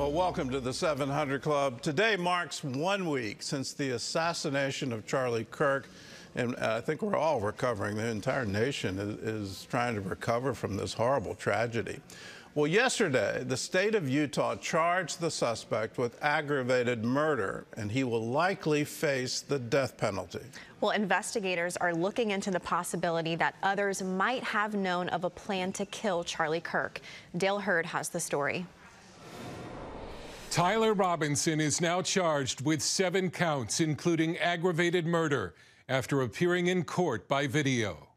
Well, welcome to the 700 Club. Today marks 1 week since the assassination of Charlie Kirk, and I think we're all recovering. The entire nation is trying to recover from this horrible tragedy. Well, yesterday, the state of Utah charged the suspect with aggravated murder, and he will likely face the death penalty. Well, investigators are looking into the possibility that others might have known of a plan to kill Charlie Kirk. Dale Hurd has the story. Tyler Robinson is now charged with 7 counts, including aggravated murder, after appearing in court by video.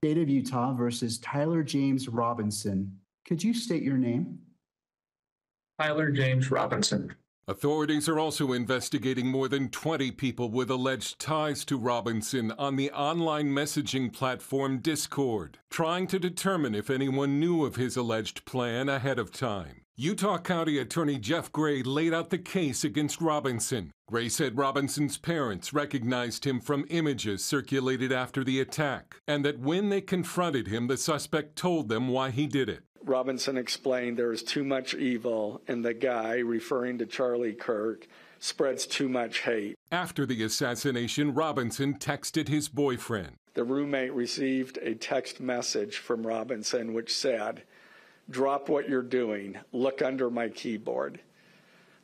State of Utah versus Tyler James Robinson. Could you state your name? Tyler James Robinson. Authorities are also investigating more than 20 people with alleged ties to Robinson on the online messaging platform Discord, trying to determine if anyone knew of his alleged plan ahead of time. Utah County Attorney Jeff Gray laid out the case against Robinson. Gray said Robinson's parents recognized him from images circulated after the attack, and that when they confronted him, the suspect told them why he did it. Robinson explained there is too much evil, and the guy, referring to Charlie Kirk, spreads too much hate. After the assassination, Robinson texted his boyfriend. The roommate received a text message from Robinson which said, "Drop what you're doing. Look under my keyboard."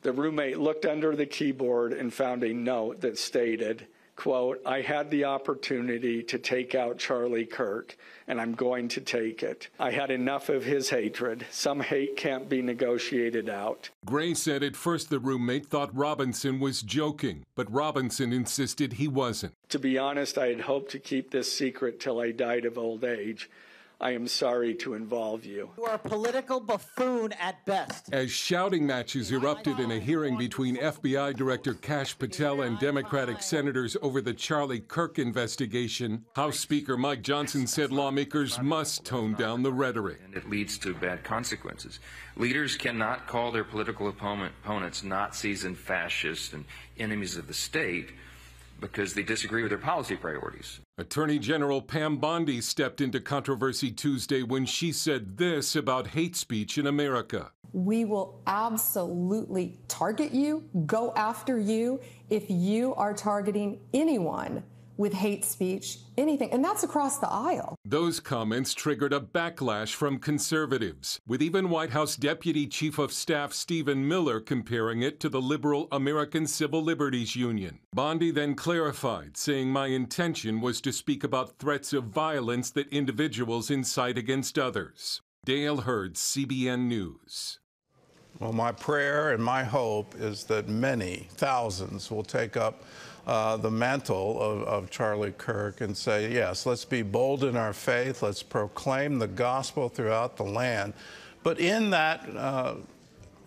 The roommate looked under the keyboard and found a note that stated, quote, "I had the opportunity to take out Charlie Kirk, and I'm going to take it. I had enough of his hatred. Some hate can't be negotiated out." Gray said at first the roommate thought Robinson was joking, but Robinson insisted he wasn't. "To be honest, I had hoped to keep this secret till I died of old age. I am sorry to involve you." You are a political buffoon at best. As shouting matches erupted in a hearing between FBI Director Kash Patel and Democratic senators over the Charlie Kirk investigation, House Speaker Mike Johnson said lawmakers must tone down the rhetoric. And it leads to bad consequences. Leaders cannot call their political opponents Nazis and fascists and enemies of the state because they disagree with their policy priorities. Attorney General Pam Bondi stepped into controversy Tuesday when she said this about hate speech in America. We will absolutely target you, go after you, if you are targeting anyone with hate speech, anything, and that's across the aisle. Those comments triggered a backlash from conservatives, with even White House Deputy Chief of Staff Stephen Miller comparing it to the liberal American Civil Liberties Union. Bondi then clarified, saying my intention was to speak about threats of violence that individuals incite against others. Dale Hurd, CBN News. Well, my prayer and my hope is that many, thousands, will take up the mantle of Charlie Kirk and say, yes, let's be bold in our faith. Let's proclaim the gospel throughout the land. But in that,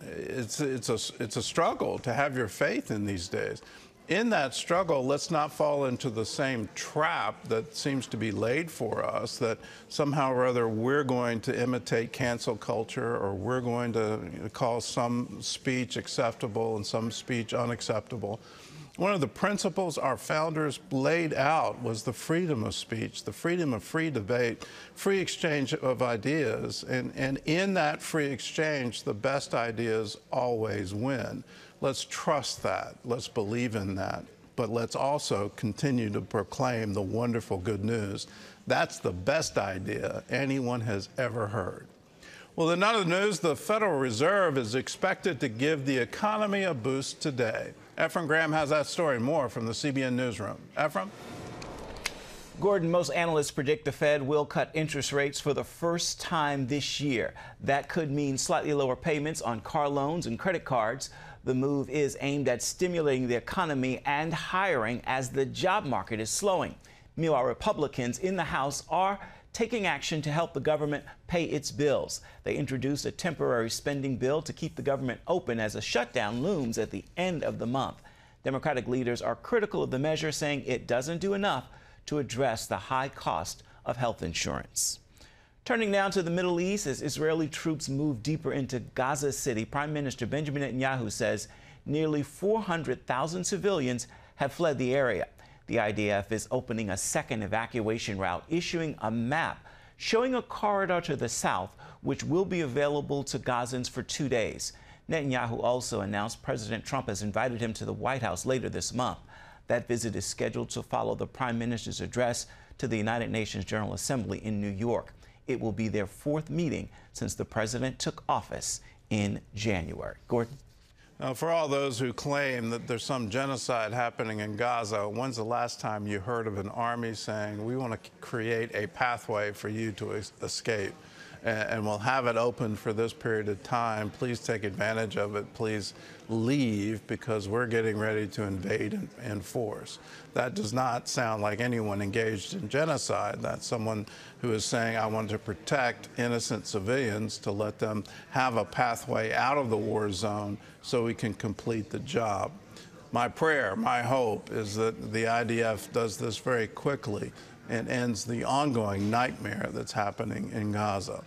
it's a struggle to have your faith in these days. In that struggle, let's not fall into the same trap that seems to be laid for us, that somehow or other we're going to imitate cancel culture, or we're going to call some speech acceptable and some speech unacceptable. One of the principles our founders laid out was the freedom of speech, the freedom of free debate, free exchange of ideas, and in that free exchange, the best ideas always win. Let's trust that. Let's believe in that. But let's also continue to proclaim the wonderful good news. That's the best idea anyone has ever heard. Well, in other news, the Federal Reserve is expected to give the economy a boost today. Ephraim Graham has that story and more from the CBN Newsroom. Ephraim? Gordon, most analysts predict the Fed will cut interest rates for the first time this year. That could mean slightly lower payments on car loans and credit cards. The move is aimed at stimulating the economy and hiring as the job market is slowing. Meanwhile, Republicans in the House are taking action to help the government pay its bills. They introduced a temporary spending bill to keep the government open as a shutdown looms at the end of the month. Democratic leaders are critical of the measure, saying it doesn't do enough to address the high cost of health insurance. Turning now to the Middle East, as Israeli troops move deeper into Gaza City, Prime Minister Benjamin Netanyahu says nearly 400,000 civilians have fled the area. The IDF is opening a second evacuation route, issuing a map showing a corridor to the south, which will be available to Gazans for 2 days. Netanyahu also announced President Trump has invited him to the White House later this month. That visit is scheduled to follow the Prime Minister's address to the United Nations General Assembly in New York. It will be their fourth meeting since the president took office in January. Gordon? Now, for all those who claim that there's some genocide happening in Gaza, when's the last time you heard of an army saying, we want to create a pathway for you to escape, and we'll have it open for this period of time. Please take advantage of it. Please leave, because we're getting ready to invade in force. That does not sound like anyone engaged in genocide. That's someone who is saying, I want to protect innocent civilians, to let them have a pathway out of the war zone so we can complete the job. My prayer, my hope, is that the IDF does this very quickly and ends the ongoing nightmare that's happening in Gaza.